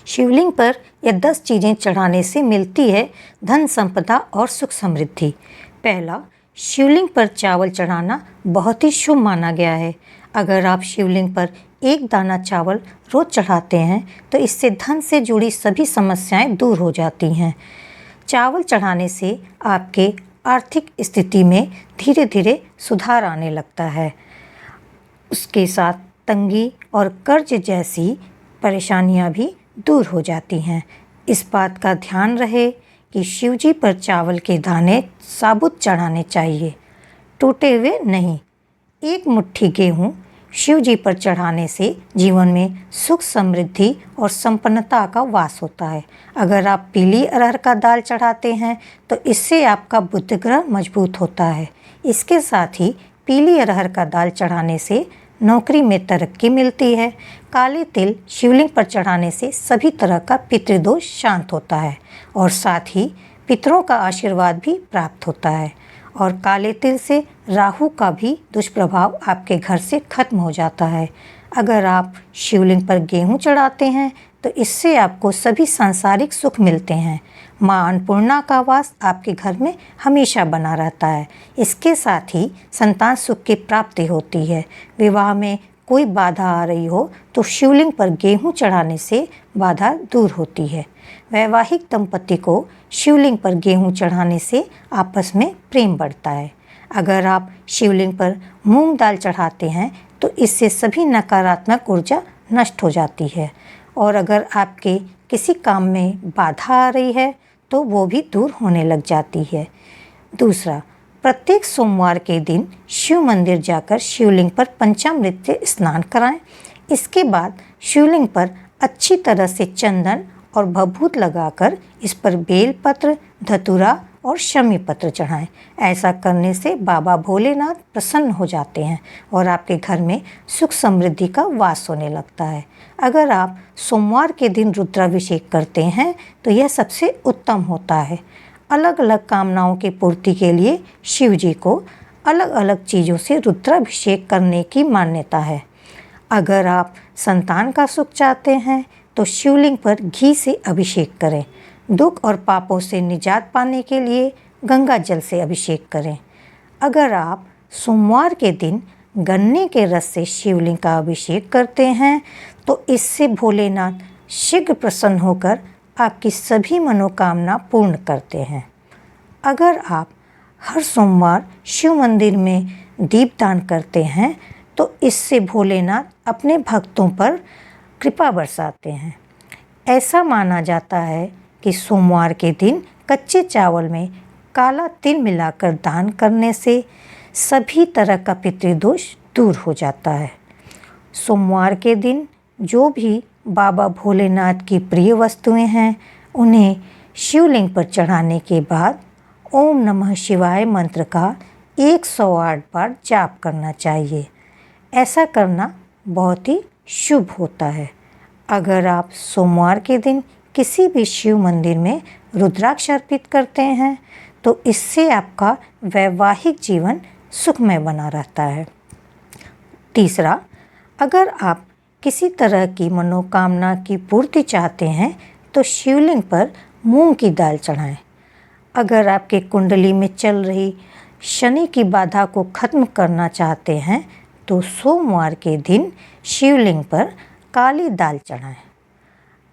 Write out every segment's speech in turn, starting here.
शिवलिंग पर यह 10 चीज़ें चढ़ाने से मिलती है धन संपदा और सुख समृद्धि। पहला, शिवलिंग पर चावल चढ़ाना बहुत ही शुभ माना गया है। अगर आप शिवलिंग पर एक दाना चावल रोज चढ़ाते हैं तो इससे धन से जुड़ी सभी समस्याएं दूर हो जाती हैं। चावल चढ़ाने से आपके आर्थिक स्थिति में धीरे धीरे सुधार आने लगता है। उसके साथ तंगी और कर्ज जैसी परेशानियां भी दूर हो जाती हैं। इस बात का ध्यान रहे कि शिवजी पर चावल के दाने साबुत चढ़ाने चाहिए, टूटे हुए नहीं। एक मुट्ठी गेहूँ शिवजी पर चढ़ाने से जीवन में सुख समृद्धि और संपन्नता का वास होता है। अगर आप पीली अरहर का दाल चढ़ाते हैं तो इससे आपका बुध ग्रह मजबूत होता है। इसके साथ ही पीली अरहर का दाल चढ़ाने से नौकरी में तरक्की मिलती है। काले तिल शिवलिंग पर चढ़ाने से सभी तरह का पितृदोष शांत होता है और साथ ही पितरों का आशीर्वाद भी प्राप्त होता है। और काले तिल से राहु का भी दुष्प्रभाव आपके घर से खत्म हो जाता है। अगर आप शिवलिंग पर गेहूं चढ़ाते हैं तो इससे आपको सभी सांसारिक सुख मिलते हैं। माँ अन्नपूर्णा का वास आपके घर में हमेशा बना रहता है। इसके साथ ही संतान सुख की प्राप्ति होती है। विवाह में कोई बाधा आ रही हो तो शिवलिंग पर गेहूं चढ़ाने से बाधा दूर होती है। वैवाहिक दंपति को शिवलिंग पर गेहूं चढ़ाने से आपस में प्रेम बढ़ता है। अगर आप शिवलिंग पर मूंग दाल चढ़ाते हैं तो इससे सभी नकारात्मक ऊर्जा नष्ट हो जाती है और अगर आपके किसी काम में बाधा आ रही है तो वो भी दूर होने लग जाती है। दूसरा, प्रत्येक सोमवार के दिन शिव मंदिर जाकर शिवलिंग पर पंचामृत से स्नान कराएं। इसके बाद शिवलिंग पर अच्छी तरह से चंदन और भभूत लगाकर इस पर बेलपत्र, धतूरा और शमी पत्र चढ़ाएं। ऐसा करने से बाबा भोलेनाथ प्रसन्न हो जाते हैं और आपके घर में सुख समृद्धि का वास होने लगता है। अगर आप सोमवार के दिन रुद्राभिषेक करते हैं तो यह सबसे उत्तम होता है। अलग अलग कामनाओं की पूर्ति के लिए शिव जी को अलग अलग चीज़ों से रुद्राभिषेक करने की मान्यता है। अगर आप संतान का सुख चाहते हैं तो शिवलिंग पर घी से अभिषेक करें। दुख और पापों से निजात पाने के लिए गंगा जल से अभिषेक करें। अगर आप सोमवार के दिन गन्ने के रस से शिवलिंग का अभिषेक करते हैं तो इससे भोलेनाथ शीघ्र प्रसन्न होकर आपकी सभी मनोकामना पूर्ण करते हैं। अगर आप हर सोमवार शिव मंदिर में दीपदान करते हैं तो इससे भोलेनाथ अपने भक्तों पर कृपा बरसाते हैं। ऐसा माना जाता है कि सोमवार के दिन कच्चे चावल में काला तिल मिलाकर दान करने से सभी तरह का पितृदोष दूर हो जाता है। सोमवार के दिन जो भी बाबा भोलेनाथ की प्रिय वस्तुएं हैं उन्हें शिवलिंग पर चढ़ाने के बाद ओम नमः शिवाय मंत्र का 108 बार जाप करना चाहिए। ऐसा करना बहुत ही शुभ होता है। अगर आप सोमवार के दिन किसी भी शिव मंदिर में रुद्राक्ष अर्पित करते हैं तो इससे आपका वैवाहिक जीवन सुखमय बना रहता है। तीसरा, अगर आप किसी तरह की मनोकामना की पूर्ति चाहते हैं तो शिवलिंग पर मूंग की दाल चढ़ाएं। अगर आपके कुंडली में चल रही शनि की बाधा को खत्म करना चाहते हैं तो सोमवार के दिन शिवलिंग पर काली दाल चढ़ाएं।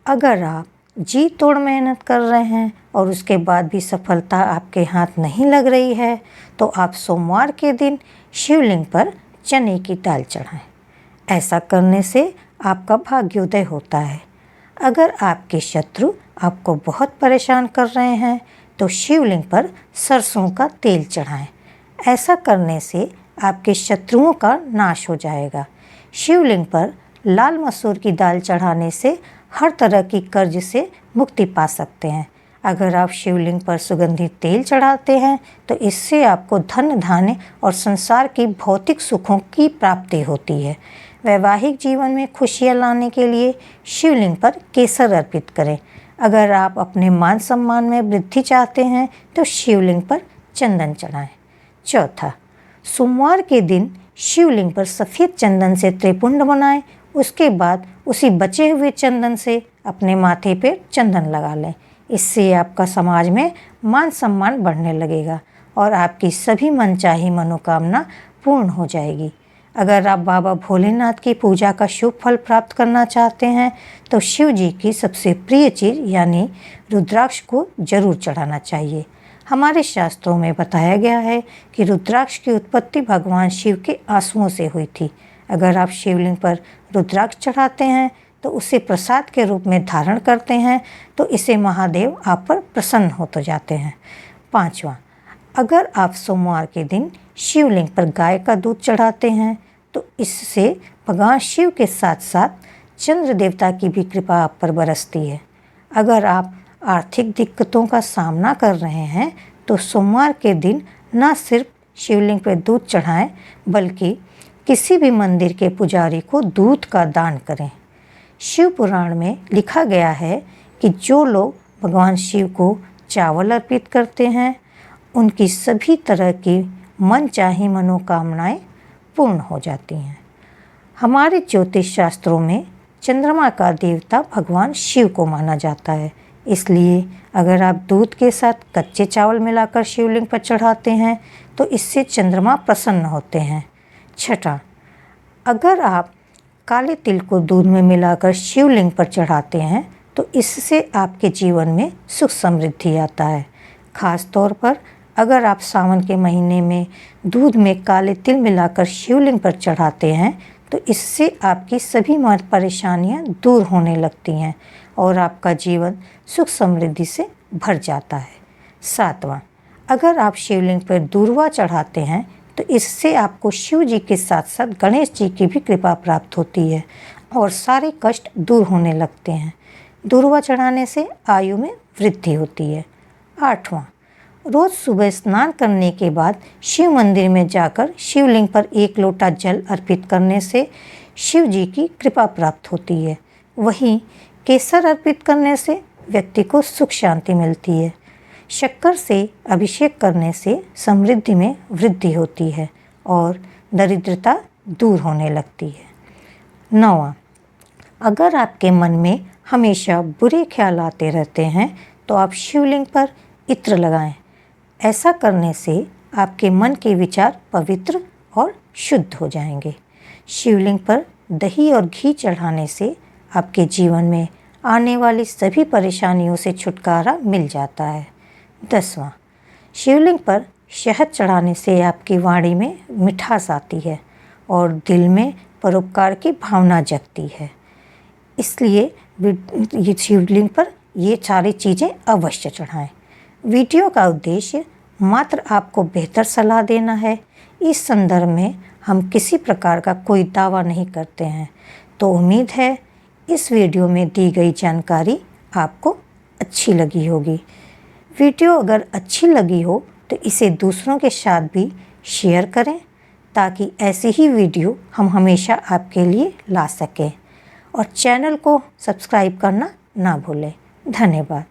अगर आप जी तोड़ मेहनत कर रहे हैं और उसके बाद भी सफलता आपके हाथ नहीं लग रही है तो आप सोमवार के दिन शिवलिंग पर चने की दाल चढ़ाएं। ऐसा करने से आपका भाग्योदय होता है। अगर आपके शत्रु आपको बहुत परेशान कर रहे हैं तो शिवलिंग पर सरसों का तेल चढ़ाएं। ऐसा करने से आपके शत्रुओं का नाश हो जाएगा। शिवलिंग पर लाल मसूर की दाल चढ़ाने से हर तरह की कर्ज से मुक्ति पा सकते हैं। अगर आप शिवलिंग पर सुगंधित तेल चढ़ाते हैं तो इससे आपको धन धान्य और संसार की भौतिक सुखों की प्राप्ति होती है। वैवाहिक जीवन में खुशियाँ लाने के लिए शिवलिंग पर केसर अर्पित करें। अगर आप अपने मान सम्मान में वृद्धि चाहते हैं तो शिवलिंग पर चंदन चढ़ाएं। चौथा, सोमवार के दिन शिवलिंग पर सफ़ेद चंदन से त्रिपुंड बनाएं। उसके बाद उसी बचे हुए चंदन से अपने माथे पे चंदन लगा लें। इससे आपका समाज में मान सम्मान बढ़ने लगेगा और आपकी सभी मनचाही मनोकामना पूर्ण हो जाएगी। अगर आप बाबा भोलेनाथ की पूजा का शुभ फल प्राप्त करना चाहते हैं तो शिव जी की सबसे प्रिय चीज़ यानी रुद्राक्ष को जरूर चढ़ाना चाहिए। हमारे शास्त्रों में बताया गया है कि रुद्राक्ष की उत्पत्ति भगवान शिव के आंसुओं से हुई थी। अगर आप शिवलिंग पर रुद्राक्ष चढ़ाते हैं तो उसे प्रसाद के रूप में धारण करते हैं तो इससे महादेव आप पर प्रसन्न होते जाते हैं। 5वां, अगर आप सोमवार के दिन शिवलिंग पर गाय का दूध चढ़ाते हैं तो इससे भगवान शिव के साथ साथ चंद्र देवता की भी कृपा आप पर बरसती है। अगर आप आर्थिक दिक्कतों का सामना कर रहे हैं तो सोमवार के दिन न सिर्फ शिवलिंग पर दूध चढ़ाएं बल्कि किसी भी मंदिर के पुजारी को दूध का दान करें। शिव पुराण में लिखा गया है कि जो लोग भगवान शिव को चावल अर्पित करते हैं उनकी सभी तरह की मनचाही मनोकामनाएं पूर्ण हो जाती हैं। हमारे ज्योतिष शास्त्रों में चंद्रमा का देवता भगवान शिव को माना जाता है, इसलिए अगर आप दूध के साथ कच्चे चावल मिलाकर शिवलिंग पर चढ़ाते हैं तो इससे चंद्रमा प्रसन्न होते हैं। 6वां, अगर आप काले तिल को दूध में मिलाकर शिवलिंग पर चढ़ाते हैं तो इससे आपके जीवन में सुख समृद्धि आता है। खास तौर पर अगर आप सावन के महीने में दूध में काले तिल मिलाकर शिवलिंग पर चढ़ाते हैं तो इससे आपकी सभी परेशानियां दूर होने लगती हैं और आपका जीवन सुख समृद्धि से भर जाता है। 7वां, अगर आप शिवलिंग पर दूर्वा चढ़ाते हैं तो इससे आपको शिव जी के साथ साथ गणेश जी की भी कृपा प्राप्त होती है और सारे कष्ट दूर होने लगते हैं। दूर्वा चढ़ाने से आयु में वृद्धि होती है। 8वां, रोज़ सुबह स्नान करने के बाद शिव मंदिर में जाकर शिवलिंग पर 1 लोटा जल अर्पित करने से शिव जी की कृपा प्राप्त होती है। वहीं केसर अर्पित करने से व्यक्ति को सुख शांति मिलती है। शक्कर से अभिषेक करने से समृद्धि में वृद्धि होती है और दरिद्रता दूर होने लगती है। 9वां, अगर आपके मन में हमेशा बुरे ख्याल आते रहते हैं तो आप शिवलिंग पर इत्र लगाएं। ऐसा करने से आपके मन के विचार पवित्र और शुद्ध हो जाएंगे। शिवलिंग पर दही और घी चढ़ाने से आपके जीवन में आने वाली सभी परेशानियों से छुटकारा मिल जाता है। 10वां, शिवलिंग पर शहद चढ़ाने से आपकी वाणी में मिठास आती है और दिल में परोपकार की भावना जगती है। इसलिए ये शिवलिंग पर ये सारी चीज़ें अवश्य चढ़ाएं। वीडियो का उद्देश्य मात्र आपको बेहतर सलाह देना है। इस संदर्भ में हम किसी प्रकार का कोई दावा नहीं करते हैं। तो उम्मीद है इस वीडियो में दी गई जानकारी आपको अच्छी लगी होगी। वीडियो अगर अच्छी लगी हो तो इसे दूसरों के साथ भी शेयर करें ताकि ऐसी ही वीडियो हम हमेशा आपके लिए ला सकें और चैनल को सब्सक्राइब करना ना भूलें। धन्यवाद।